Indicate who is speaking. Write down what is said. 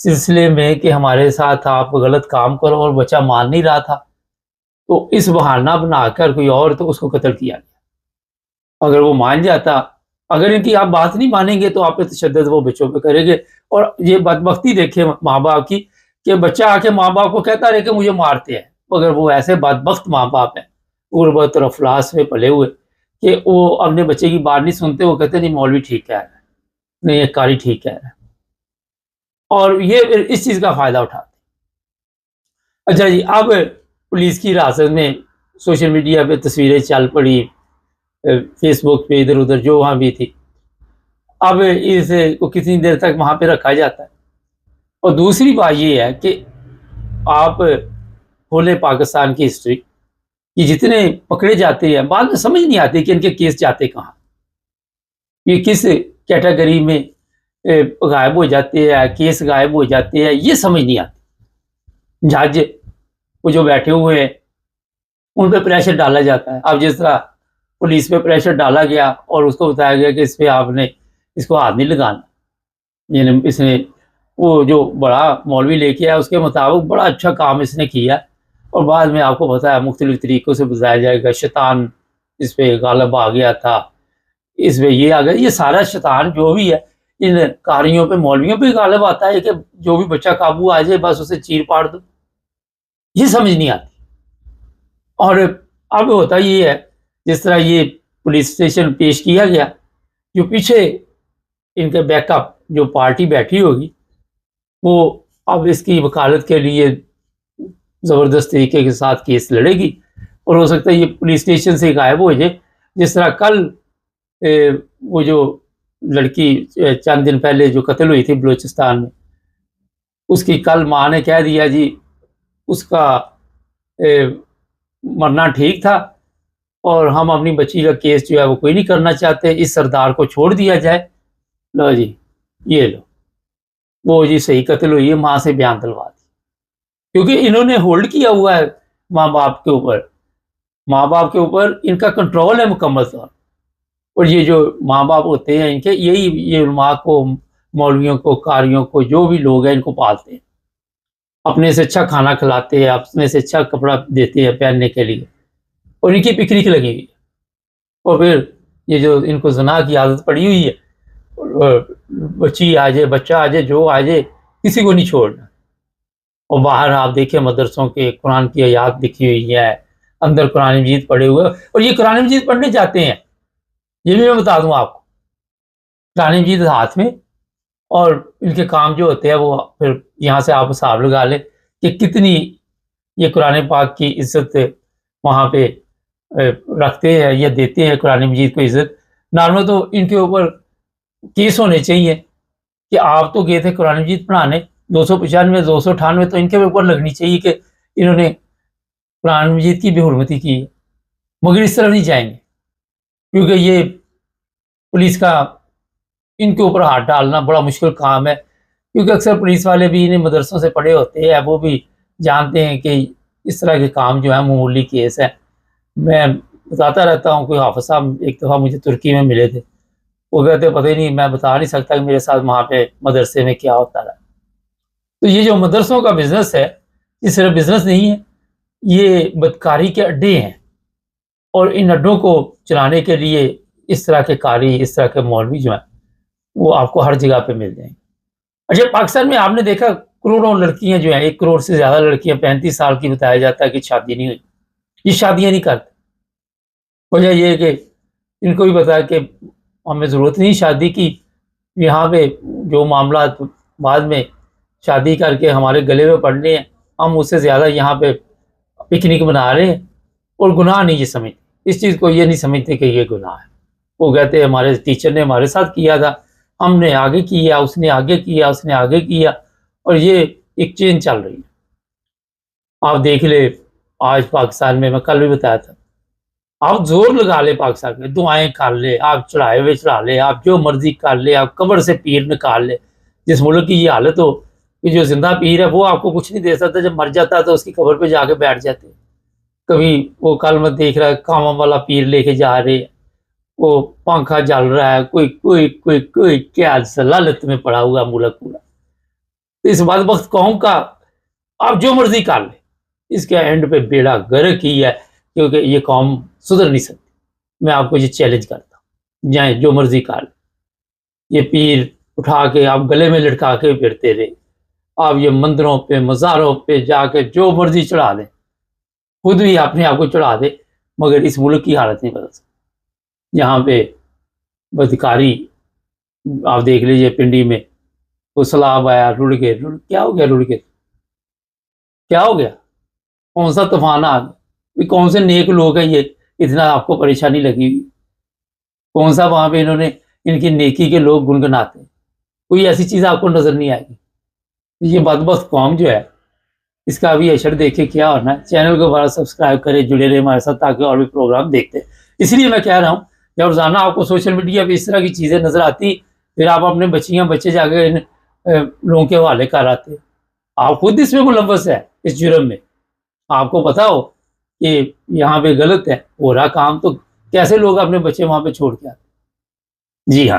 Speaker 1: سلسلے میں کہ ہمارے ساتھ آپ غلط کام کرو اور بچہ مان نہیں رہا تھا، تو اس بہانہ بنا کر کوئی اور تو اس کو قتل کیا گیا۔ اگر وہ مان جاتا، اگر ان کی آپ بات نہیں مانیں گے تو آپ پہ تشدد وہ بچوں پہ کریں گے۔ اور یہ بدبختی دیکھیں ماں باپ کی کہ بچہ آ کے ماں باپ کو کہتا رہے کہ مجھے مارتے ہیں، اگر وہ ایسے بدبخت ماں باپ ہیں غربت اور افلاس میں پلے ہوئے کہ وہ اپنے بچے کی بات نہیں سنتے، وہ کہتے نہیں مولوی ٹھیک کہہ رہا ہے، نہیں یہ قاری ٹھیک کہہ رہا ہے، اور یہ پھر اس چیز کا فائدہ اٹھاتے ہیں۔ اچھا جی، اب پولیس کی حراست میں سوشل میڈیا پہ تصویریں چل پڑی، فیس بک پہ ادھر ادھر جو وہاں بھی تھی، اب اس کو کتنی دیر تک وہاں پہ رکھا جاتا ہے۔ اور دوسری بات یہ ہے کہ آپ کھولیں پاکستان کی ہسٹری، یہ جتنے پکڑے جاتے ہیں بعد میں سمجھ نہیں آتی کہ ان کے کیس جاتے کہاں، یہ کس کیٹیگری میں غائب ہو جاتے ہیں، کیس غائب ہو جاتے ہیں، یہ سمجھ نہیں آتی۔ جج وہ جو بیٹھے ہوئے ہیں ان پہ پریشر ڈالا جاتا ہے۔ اب جس طرح پولیس پہ پریشر ڈالا گیا اور اس کو بتایا گیا کہ اس پہ آپ نے اس کو ہاتھ نہیں لگانا، یعنی اس نے وہ جو بڑا مولوی لے کے آیا اس کے مطابق بڑا اچھا کام اس نے کیا، اور بعد میں آپ کو پتا ہے مختلف طریقوں سے بتایا جائے گا شیطان اس پہ غالب آ گیا تھا، اس پہ یہ آ گیا۔ یہ سارا شیطان جو بھی ہے ان قاریوں پہ مولویوں پہ غالب آتا ہے کہ جو بھی بچہ قابو آ جائے بس اسے چیر پاڑ دو، یہ سمجھ نہیں آتی۔ اور اب ہوتا یہ ہے جس طرح یہ پولیس اسٹیشن پیش کیا گیا، جو پیچھے ان کے بیک اپ جو پارٹی بیٹھی ہوگی وہ اب اس کی وکالت کے لیے زبردست طریقے کے ساتھ کیس لڑے گی، اور ہو سکتا ہے یہ پولیس اسٹیشن سے غائب ہو جائے۔ جس طرح کل وہ جو لڑکی چند دن پہلے جو قتل ہوئی تھی بلوچستان میں، اس کی کل ماں نے کہہ دیا جی اس کا مرنا ٹھیک تھا اور ہم اپنی بچی کا کیس جو ہے وہ کوئی نہیں کرنا چاہتے، اس سردار کو چھوڑ دیا جائے۔ لو جی یہ لو وہ جی صحیح قتل ہوئی ہے، ماں سے بیان دلوا دی، کیونکہ انہوں نے ہولڈ کیا ہوا ہے ماں باپ کے اوپر، ماں باپ کے اوپر ان کا کنٹرول ہے مکمل طور۔ اور یہ جو ماں باپ ہوتے ہیں ان کے یہی یہ علماء کو، مولویوں کو، قاریوں کو، جو بھی لوگ ہیں ان کو پالتے ہیں، اپنے سے اچھا کھانا کھلاتے ہیں، اپنے سے اچھا کپڑا دیتے ہیں پہننے کے لیے، اور ان کی پکنک لگی ہوئی ہے۔ اور پھر یہ جو ان کو زنا کی عادت پڑی ہوئی ہے، بچی آ جائے، بچہ آ جائے، جو آ جائے، کسی کو نہیں چھوڑنا۔ اور باہر آپ دیکھیں مدرسوں کے قرآن کی آیات لکھی ہوئی ہے، اندر قرآن مجید پڑھے ہوئے، اور یہ قرآن مجید پڑھنے جاتے ہیں، یہ بھی میں بتا دوں آپ کو، قرآن مجید ہاتھ میں، اور ان کے کام جو ہوتے ہیں وہ پھر یہاں سے آپ حساب لگا لیں کہ کتنی یہ قرآن پاک کی عزت وہاں پہ رکھتے ہیں یا دیتے ہیں قرآن مجید کو عزت۔ نارمل تو ان کے اوپر کیس ہونے چاہیے کہ آپ تو گئے تھے قرآن مجید پڑھانے، 295 298 تو ان کے اوپر لگنی چاہیے کہ انہوں نے قرآن مجید کی بے حرمتی کی ہے، مگر اس طرح نہیں جائیں گے، کیونکہ یہ پولیس کا ان کے اوپر ہاتھ ڈالنا بڑا مشکل کام ہے، کیونکہ اکثر پولیس والے بھی انہیں مدرسوں سے پڑھے ہوتے ہیں، وہ بھی جانتے ہیں کہ اس طرح کے کام جو ہے معمولی کیس ہے۔ میں بتاتا رہتا ہوں، کوئی حافظ صاحب ایک دفعہ مجھے ترکی میں ملے تھے، وہ کہتے پتہ ہی نہیں، میں بتا نہیں سکتا کہ میرے ساتھ وہاں پہ مدرسے میں کیا ہوتا رہا۔ تو یہ جو مدرسوں کا بزنس ہے یہ صرف بزنس نہیں ہے، یہ بدکاری کے اڈے ہیں، اور ان اڈوں کو چلانے کے لیے اس طرح کے قاری، اس طرح کے مولوی جو ہیں وہ آپ کو ہر جگہ پہ مل جائیں گے۔ اچھا پاکستان میں آپ نے دیکھا کروڑوں لڑکیاں جو ہیں، 1 کروڑ سے زیادہ لڑکیاں 35 سال کی بتایا جاتا ہے کہ شادی نہیں ہوئی، یہ شادیاں نہیں کرتے۔ وجہ یہ ہے کہ ان کو بھی پتا ہے کہ ہمیں ضرورت نہیں شادی کی، یہاں پہ جو معاملات بعد میں شادی کر کے ہمارے گلے میں پڑنے ہیں، ہم اس سے زیادہ یہاں پہ پکنک بنا رہے ہیں، اور گناہ نہیں یہ سمجھتے، اس چیز کو یہ نہیں سمجھتے کہ یہ گناہ ہے۔ وہ کہتے ہیں ہمارے ٹیچر نے ہمارے ساتھ کیا تھا، ہم نے آگے کیا، اس نے آگے کیا، اس نے آگے کیا، اور یہ ایک چین چل رہی ہے۔ آپ دیکھ لے آج پاکستان میں کل بھی بتایا تھا، آپ زور لگا لے پاکستان میں، دعائیں کر لے، آپ چڑھائے ہوئے چڑھا لے، آپ جو مرضی کر لے، آپ قبر سے پیر نکال لے، جس ملک کی یہ حالت ہو کہ جو زندہ پیر ہے وہ آپ کو کچھ نہیں دے سکتا، جب مر جاتا ہے تو اس کی قبر پہ جا کے بیٹھ جاتے ہیں۔ کبھی وہ کل میں دیکھ رہا ہے کاموں والا پیر لے کے جا رہے ہیں، وہ پنکھا جل رہا ہے، کوئی کیا لالت میں پڑا ہوا ملک پورا۔ تو اس بدبخت قوم کا آپ جو مرضی کر لیں، اس کے اینڈ پہ بیڑا غرق ہی ہے، کیونکہ یہ قوم سدھر نہیں سکتی۔ میں آپ کو یہ چیلنج کرتا ہوں، جائیں جو مرضی کر لیں، یہ پیر اٹھا کے آپ گلے میں لٹکا کے پھرتے رہے، آپ یہ مندروں پہ مزاروں پہ جا کے جو مرضی چڑھا دیں، خود بھی اپنے آپ کو چڑھا دے، مگر اس ملک کی حالت نہیں بدل سکتی۔ یہاں پہ بدکاری آپ دیکھ لیجیے، پنڈی میں وہ سیلاب آیا، رڑ گئے، کیا ہو گیا؟ رڑ گئے کیا ہو گیا؟ کون سا طوفان آ گیا؟ کون سے نیک لوگ ہیں یہ اتنا آپ کو پریشانی لگی ہوئی؟ کون سا وہاں پہ انہوں نے ان کی نیکی کے لوگ گنگناتے ہیں؟ کوئی ایسی چیز آپ کو نظر نہیں آئے گی۔ یہ بدبخت قوم جو ہے، اس کا ابھی اشر دیکھے کیا ہونا ہے۔ چینل کو بڑا سبسکرائب کرے، جڑے رہے ہمارے ساتھ، تاکہ اور بھی پروگرام دیکھتے ہیں۔ اس لیے میں کہہ رہا ہوں، جب روزانہ آپ کو سوشل میڈیا پہ اس طرح کی چیزیں نظر آتی، پھر آپ اپنے بچے جا کے ان لوگوں کے حوالے کر آتے، آپ خود اس میں ملوث ہے، اس جرم میں۔ آپ کو پتا ہو کہ یہاں پہ غلط ہے ہو رہا کام، تو کیسے لوگ اپنے بچے وہاں پہ چھوڑ کے آتے؟ جی ہاں۔